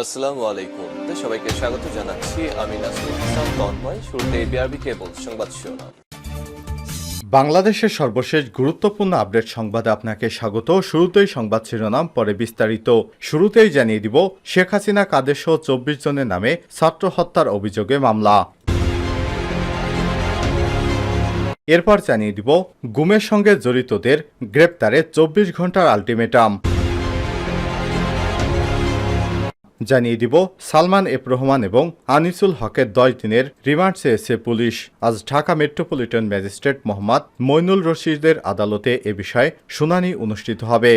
আসসালামু আলাইকুম। সবাইকে স্বাগত জানাচ্ছি। আমি নাসরুল ইসলাম তন্ময়। শুরুতে বিআরবি কেবল সংবাদ শিরোনাম। বাংলাদেশের সর্বশেষ গুরুত্বপূর্ণ আপডেট সংবাদে আপনাকে স্বাগত। শুরুতেই সংবাদ শিরোনাম, পরে বিস্তারিত। শুরুতেই জানিয়ে দিব, শেখ হাসিনা কাদের সহ 24 জনের নামে ছাত্র হত্যার অভিযোগে মামলা। এরপর জানিয়ে দিব, গুমের সঙ্গে জড়িতদের গ্রেপ্তারে 24 ঘন্টার আলটিমেটাম। জানিয়ে দিব, সালমান এফ রহমান এবং আনিসুল হকের 10 দিনের রিমান্ড চেয়েছে পুলিশ। আজ ঢাকা মেট্রোপলিটন ম্যাজিস্ট্রেট মোহাম্মদ মইনুল রশিদের আদালতে এ বিষয়ে শুনানি অনুষ্ঠিত হবে।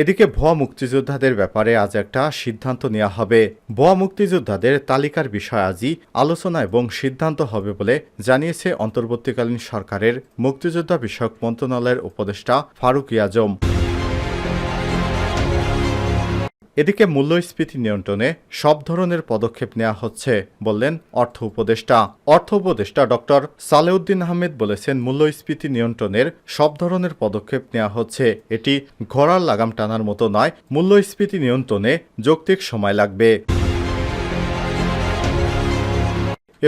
এদিকে ভুয়া মুক্তিযোদ্ধাদের ব্যাপারে আজ একটা সিদ্ধান্ত নেওয়া হবে। ভুয়া মুক্তিযোদ্ধাদের তালিকার বিষয় আজই আলোচনা এবং সিদ্ধান্ত হবে বলে জানিয়েছে অন্তর্বর্তীকালীন সরকারের মুক্তিযোদ্ধা বিষয়ক মন্ত্রণালয়ের উপদেষ্টা ফারুক আজম। এদিকে মূল্যস্ফীতি নিয়ন্ত্রণে সব ধরনের পদক্ষেপ নেওয়া হচ্ছে বললেন অর্থ উপদেষ্টা। অর্থ উপদেষ্টা ডক্টর সালেউদ্দিন আহমেদ বলেছেন, মূল্যস্ফীতি নিয়ন্ত্রণের সব ধরনের পদক্ষেপ নেওয়া হচ্ছে। এটি ঘোড়ার লাগাম টানার মতো নয়। মূল্যস্ফীতি নিয়ন্ত্রণে যৌক্তিক সময় লাগবে।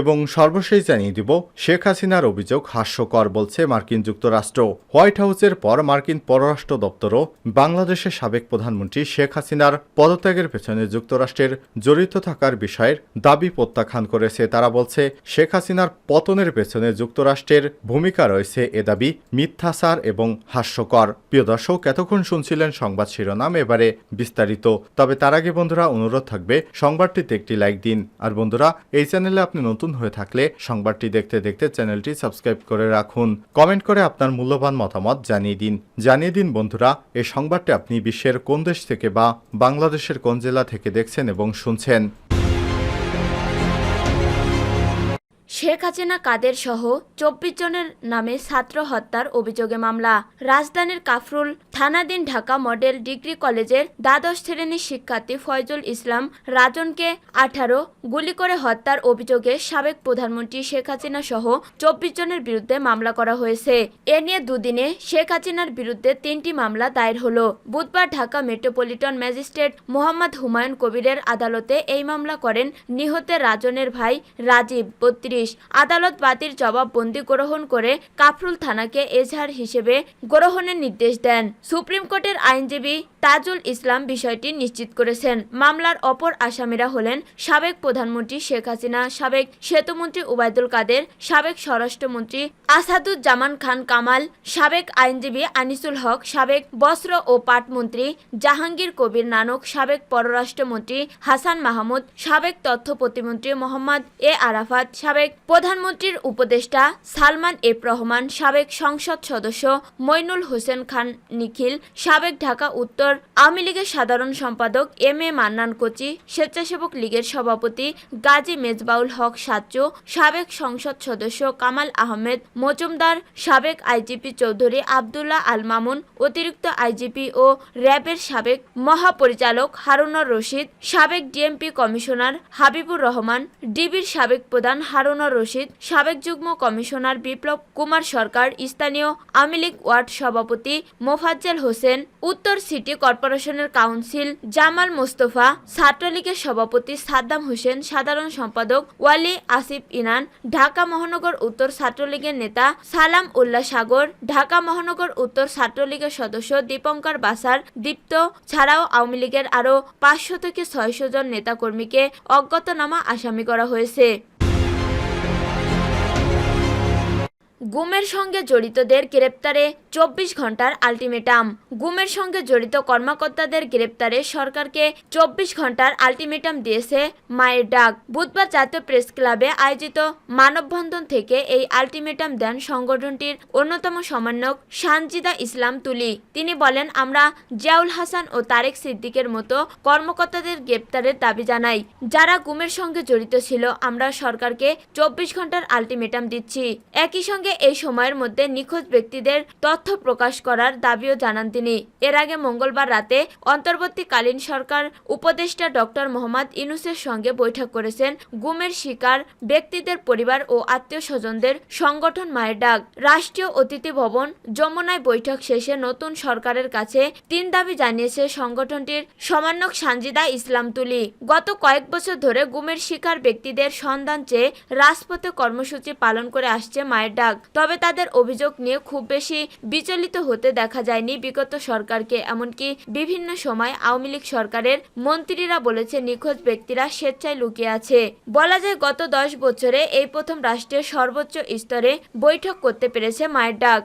এবং সর্বশেষ জানিয়ে দিব, শেখ হাসিনার অভিযোগ হাস্যকর বলছে মার্কিন যুক্তরাষ্ট্র। হোয়াইট হাউসের পর মার্কিন পররাষ্ট্র দপ্তরও বাংলাদেশের সাবেক প্রধানমন্ত্রী শেখ হাসিনার পদত্যাগের পেছনে যুক্তরাষ্ট্রের জড়িত থাকার বিষয়ের দাবি প্রত্যাখ্যান করেছে। তারা বলছে, শেখ হাসিনার পতনের পেছনে যুক্তরাষ্ট্রের ভূমিকা রয়েছে। এ দাবি মিথ্যাচার এবং হাস্যকর। প্রিয় দর্শক, এতক্ষণ শুনছিলেন সংবাদ শিরোনাম, এবারে বিস্তারিত। তবে তার আগে বন্ধুরা, অনুরোধ থাকবে সংবাদটিতে একটি লাইক দিন। আর বন্ধুরা, এই চ্যানেলে আপনি নতুন হয়ে থাকলে সংবাদটি দেখতে দেখতে চ্যানেলটি সাবস্ক্রাইব করে রাখুন। কমেন্ট করে আপনার মূল্যবান মতামত জানিয়ে দিন বন্ধুরা, এই সংবাদটি আপনি বিশ্বের কোন দেশ থেকে বা বাংলাদেশের কোন জেলা থেকে দেখছেন এবং শুনছেন। শেখ হাসিনা কাদের সহ 24 জনের নামে ছাত্র হত্যার অভিযোগে মামলা। রাজধানীর কাফরুল থানাধীন ঢাকা মডেল ডিগ্রি কলেজের দ্বাদশ শ্রেণীর শিক্ষার্থী ফয়জুল ইসলাম রাজনকে 18 গুলি করে হত্যার অভিযোগে সাবেক প্রধানমন্ত্রী শেখ হাসিনা সহ 24 জনের বিরুদ্ধে মামলা করা হয়েছে। এ নিয়ে দুদিনে শেখ হাসিনার বিরুদ্ধে 3টি মামলা দায়ের হলো। বুধবার ঢাকা মেট্রোপলিটন ম্যাজিস্ট্রেট মোহাম্মদ হুমায়ুন কবিরের আদালতে এই মামলা করেন নিহতের রাজনের ভাই রাজীব 32। আদালত বাদীর জবাববন্দি গ্রহণ করে কাফরুল থানাকে এজাহার হিসেবে গ্রহণের নির্দেশ দেন। সুপ্রিম কোর্টের আইনজীবী তাজুল ইসলাম বিষয়টি নিশ্চিত করেছেন। মামলার অপর আসামিরা হলেন সাবেক প্রধানমন্ত্রী শেখ হাসিনা, সাবেক সেতুমন্ত্রী ওবায়দুল কাদের, সাবেক স্বরাষ্ট্রমন্ত্রী আসাদুজ্জামান খান কামাল, সাবেক আইনজীবী আনিসুল হক, সাবেক বস্ত্র ও পাটমন্ত্রী জাহাঙ্গীর কবির নানক, সাবেক পররাষ্ট্রমন্ত্রী হাসান মাহমুদ, সাবেক তথ্য প্রতিমন্ত্রী মোহাম্মদ এ আরাফাত, সাবেক প্রধানমন্ত্রীর উপদেষ্টা সালমান এফ রহমান, সাবেক সংসদ সদস্য মইনুল হোসেন খান নিখিল, সাবেক ঢাকা উত্তর আওয়ামী লীগের সাধারণ সম্পাদক এম এ মান্নান কোচি, স্বেচ্ছাসেবক লীগের সভাপতি গাজী মেজবাউল হক সাচ্চু, সাবেক সংসদ সদস্য কামাল আহমেদ মজুমদার, সাবেক আইজিপি চৌধুরী আবদুল্লাহ আল মামুন, অতিরিক্ত আইজিপি ও র্যাবের সাবেক মহাপরিচালক হারুনুর রশিদ, সাবেক ডিএমপি কমিশনার হাবিবুর রহমান, ডিবির সাবেক প্রধান হারুনুর রশিদ, সাবেক যুগ্ম কমিশনার বিপ্লব কুমার সরকার, স্থানীয় আওয়ামী লীগ ওয়ার্ড সভাপতি মোফাজ্জেল হোসেন, উত্তর সিটি কর্পোরেশনের কাউন্সিল জামাল মোস্তফা, ছাত্রলীগের সভাপতি সাদ্দাম হোসেন, সাধারণ সম্পাদক ওয়ালি আসিফ ইনান, ঢাকা মহানগর উত্তর ছাত্রলীগের নেতা সালাম উল্লাহ সাগর, ঢাকা মহানগর উত্তর ছাত্রলীগের সদস্য দীপঙ্কর বাসার দীপ্ত ছাড়াও আওয়ামী লীগের আরও 500 থেকে 600 জন নেতাকর্মীকে অজ্ঞাতনামা আসামি করা হয়েছে। গুমের সঙ্গে জড়িতদের গ্রেপ্তারে 24 ঘন্টার আলটিমেটাম। গুমের সঙ্গে জড়িত কর্মকর্তাদের গ্রেপ্তারে সরকারকে 24 ঘন্টার আলটিমেটাম দিয়েছে মায়ের ডাক। বুধবার জাতীয় প্রেস ক্লাবে আয়োজিত মানববন্ধন থেকে এই আলটিমেটাম দেন সংগঠনটির অন্যতম সমন্বয়ক সানজিদা ইসলাম তুলি। তিনি বলেন, আমরা জিয়াউল হাসান ও তারেক সিদ্দিকের মতো কর্মকর্তাদের গ্রেপ্তারের দাবি জানাই। যারা গুমের সঙ্গে জড়িত ছিল, আমরা সরকারকে 24 ঘন্টার আলটিমেটাম দিচ্ছি। একই সঙ্গে এই সময়ের মধ্যে নিখোঁজ ব্যক্তিদের তথ্য প্রকাশ করার দাবিও জানান তিনি। এর আগে মঙ্গলবার রাতে অন্তর্বর্তীকালীন সরকার উপদেষ্টা ডক্টর মোহাম্মদ ইউনূসের সঙ্গে বৈঠক করেছেন গুমের শিকার ব্যক্তিদের পরিবার ও আত্মীয় স্বজনদের সংগঠন মায়ের ডাক। রাষ্ট্রীয় অতিথি ভবন যমুনায় বৈঠক শেষে নতুন সরকারের কাছে 3 দাবি জানিয়েছে সংগঠনটির সমন্বয়ক সানজিদা ইসলাম তুলি। গত কয়েক বছর ধরে গুমের শিকার ব্যক্তিদের সন্ধান চেয়ে রাজপথে কর্মসূচি পালন করে আসছে মায়ের ডাক। তবে তাদের অভিযোগ নিয়ে খুব বেশি বিচলিত হতে দেখা যায়নি বিগত সরকারকে। এমনকি বিভিন্ন সময় আওয়ামী লীগ সরকারের মন্ত্রীরা বলেছে নিখোঁজ ব্যক্তিরা স্বেচ্ছায় লুকিয়ে আছে। বলা যায় গত 10 বছরে এই প্রথম রাষ্ট্রের সর্বোচ্চ স্তরে বৈঠক করতে পেরেছে মায়ের ডাক।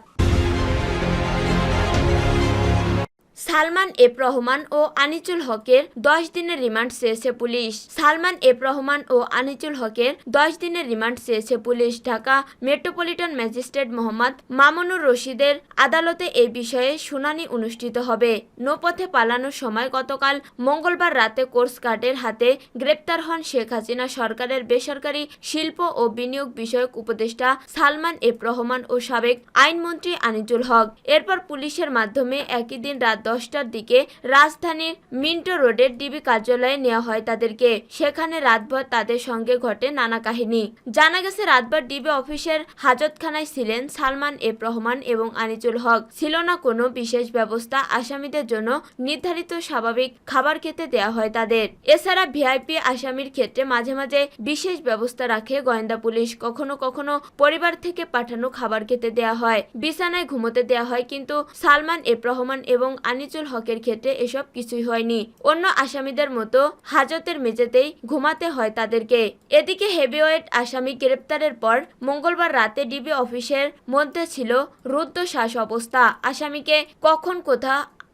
সালমান এফ রহমান ও আনিসুল হকের 10 দিনের রিমান্ড চেয়েছে পুলিশ। সালমান এফ রহমান ও আনিসুল হকের 10 দিনের রিমান্ড চেয়েছে police. Dhaka metropolitan magistrate Mohammad Mamunur রশিদের আদালতে এই বিষয়ে শুনানি অনুষ্ঠিত হবে। নৌপথে পালানোর সময় গতকাল মঙ্গলবার রাতে কোস্টগার্ডের হাতে গ্রেপ্তার হন শেখ হাসিনা সরকারের বেসরকারি শিল্প ও বিনিয়োগ বিষয়ক উপদেষ্টা সালমান এফ রহমান ও সাবেক আইনমন্ত্রী আনিসুল হক। এরপর পুলিশের মাধ্যমে একই দিন রাত 10টার দিকে রাজধানীর মিন্টো রোডের ডিবি কার্যালয়ে নেওয়া হয় তাদেরকে। সেখানে রাতভর তাদের সঙ্গে ঘটে নানা কাহিনী। জানা গেছে রাতভর ডিবি অফিসের হাজতখানায় ছিলেন সালমান এফ রহমান এবং আনিসুল হক। ছিল না কোনো বিশেষ ব্যবস্থা। আসামিদের জন্য নির্ধারিত স্বাভাবিক খাবার খেতে দেওয়া হয় তাদের। এছাড়া ভিআইপি আসামির ক্ষেত্রে মাঝে মাঝে বিশেষ ব্যবস্থা রাখে গোয়েন্দা পুলিশ। কখনো কখনো পরিবার থেকে পাঠানো খাবার খেতে দেওয়া হয়, বিছানায় ঘুমোতে দেওয়া হয়। কিন্তু সালমান এফ রহমান এবং আনিসুল হকের ক্ষেত্রে এসব কিছুই হয়নি। অন্য আসামিদের মতো হাজতের মেঝেতেই ঘুমাতে হয় তাদেরকে। এদিকে হেভিওয়েট আসামি গ্রেপ্তারের পর মঙ্গলবার রাতে ডিবি অফিসের মধ্যে ছিল রুদ্ধশ্বাস অবস্থা। আসামিকে কখন কোথা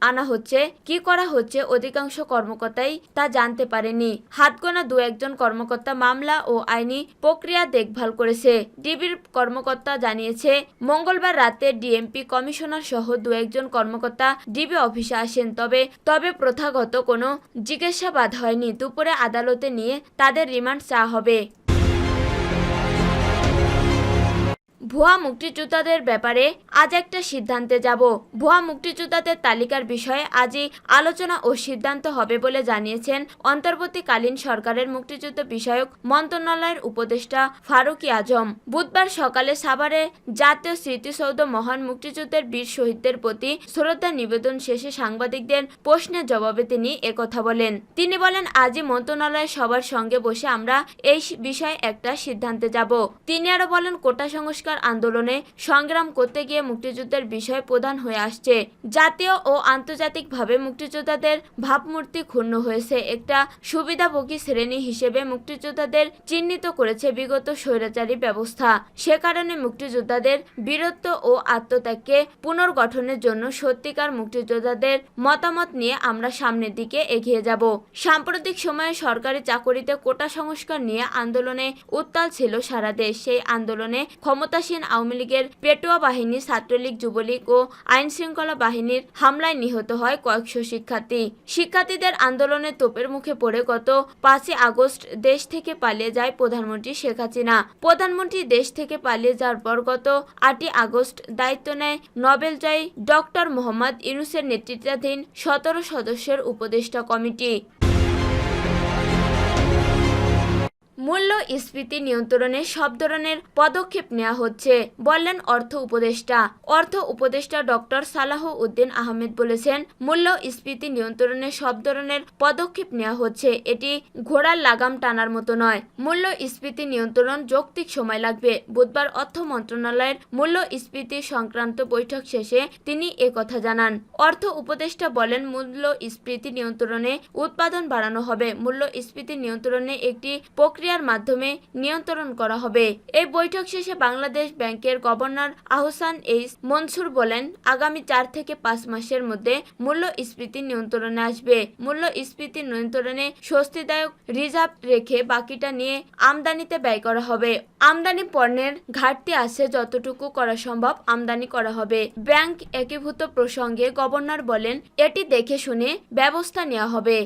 আনা হচ্ছে, কি করা হচ্ছে অধিকাংশ কর্মকর্তাই তা জানতে পারেনি। হাতগোনা 2-1 কর্মকর্তা মামলা ও আইনি প্রক্রিয়া দেখভাল করেছে। ডিবির কর্মকর্তা জানিয়েছে মঙ্গলবার রাতে ডিএমপি কমিশনার সহ 2-1 কর্মকর্তা ডিবি অফিসে আসেন। তবে প্রথাগত কোনো জিজ্ঞাসাবাদ হয়নি। দুপুরে আদালতে নিয়ে তাদের রিমান্ড চাওয়া হবে। ভুয়া মুক্তিযোদ্ধাদের ব্যাপারে আজ একটা সিদ্ধান্তে যাব। ভুয়া মুক্তিযোদ্ধাদের তালিকার বিষয়ে আজই আলোচনা ও সিদ্ধান্ত হবে বলে জানিয়েছেন অন্তর্বর্তীকালীন সরকারের মুক্তিযুদ্ধ বিষয়ক মন্ত্রণালয়ের উপদেষ্টা ফারুকী আজম। বুধবার সকালে সাভারে জাতীয় স্মৃতিসৌধ মহান মুক্তিযুদ্ধের বীর শহীদদের প্রতি শ্রদ্ধা নিবেদন শেষে সাংবাদিকদের প্রশ্নের জবাবে তিনি একথা বলেন। তিনি বলেন, আজই মন্ত্রণালয়ের সবার সঙ্গে বসে আমরা এই বিষয়ে একটা সিদ্ধান্তে যাব। তিনি আরো বলেন, কোটা সংস্কার আন্দোলনে সংগ্রাম করতে গিয়ে মুক্তিযুদ্ধের বিষয় প্রধান হয়ে আসছে। জাতীয় ও আন্তর্জাতিকভাবে মুক্তিযোদ্ধাদের ভাবমূর্তি ক্ষুণ্ণ হয়েছে। একটা সুবিধাভোগী শ্রেণী হিসেবে মুক্তিযোদ্ধাদের চিহ্নিত করেছে বিগত স্বৈরাচারী ব্যবস্থা। সে কারণে মুক্তিযোদ্ধাদের বীরত্ব ও আত্মত্যাগকে পুনর্গঠনের জন্য সত্যিকার মুক্তিযোদ্ধাদের মতামত নিয়ে আমরা সামনের দিকে এগিয়ে যাব। সাম্প্রতিক সময়ে সরকারি চাকরিতে কোটা সংস্কার নিয়ে আন্দোলনে উত্তাল ছিল সারা দেশ। সেই আন্দোলনে ক্ষমতাসীন আওয়ামী লীগের পেটুয়া বাহিনী, ছাত্রলীগ, যুবলীগ ও আইন শৃঙ্খলা বাহিনীর হামলায় নিহত হয় কয়েকশো শিক্ষার্থী। শিক্ষার্থীদের আন্দোলনে তোপের মুখে পড়ে গত 5ই আগস্ট দেশ থেকে পালিয়ে যায় প্রধানমন্ত্রী শেখ হাসিনা। প্রধানমন্ত্রী দেশ থেকে পালিয়ে যাওয়ার পর গত 8ই আগস্ট দায়িত্ব নেয় নোবেলজয়ী ডক্টর মোহাম্মদ ইউনূসের নেতৃত্বাধীন 17 সদস্যের উপদেষ্টা কমিটি। মূল্যস্ফীতি নিয়ন্ত্রণে সব ধরনের পদক্ষেপ নেওয়া হচ্ছে বললেন অর্থ উপদেষ্টা ডক্টর সালাহ উদ্দিন আহমেদ বলেছেন, মূল্যস্ফীতি নিয়ন্ত্রণে সব ধরনের পদক্ষেপ নেওয়া হচ্ছে। এটি ঘোড়ার লাগাম টানার মতো নয়। মূল্যস্ফীতি নিয়ন্ত্রণ যৌক্তিক সময় লাগবে। বুধবার অর্থ মন্ত্রণালয়ের মূল্যস্ফীতি সংক্রান্ত বৈঠক শেষে তিনি একথা জানান। অর্থ উপদেষ্টা বলেন, মূল্যস্ফীতি নিয়ন্ত্রণে উৎপাদন বাড়ানো হবে। মূল্যস্ফীতি নিয়ন্ত্রণে একটি প্রক্রিয়ার মাধ্যমে নিয়ন্ত্রণ করা হবে। এই বৈঠক শেষে বাংলাদেশ ব্যাংকের গভর্নর আহসান এইচ মনসুর বলেন, আগামী 4 থেকে 5 মাসের মধ্যে মূল্যস্ফীতি নিয়ন্ত্রণে আসবে। মূল্যস্ফীতি নিয়ন্ত্রণে স্বস্তিদায়ক রিজার্ভ রেখে বাকিটা নিয়ে আমদানিতে ব্যয় করা হবে। আমদানি পণ্যের ঘাটতি আছে, যতটুকু করা সম্ভব আমদানি করা হবে। ব্যাংক একীভূত প্রসঙ্গে গভর্নর বলেন, এটি দেখে শুনে ব্যবস্থা নেওয়া হবে।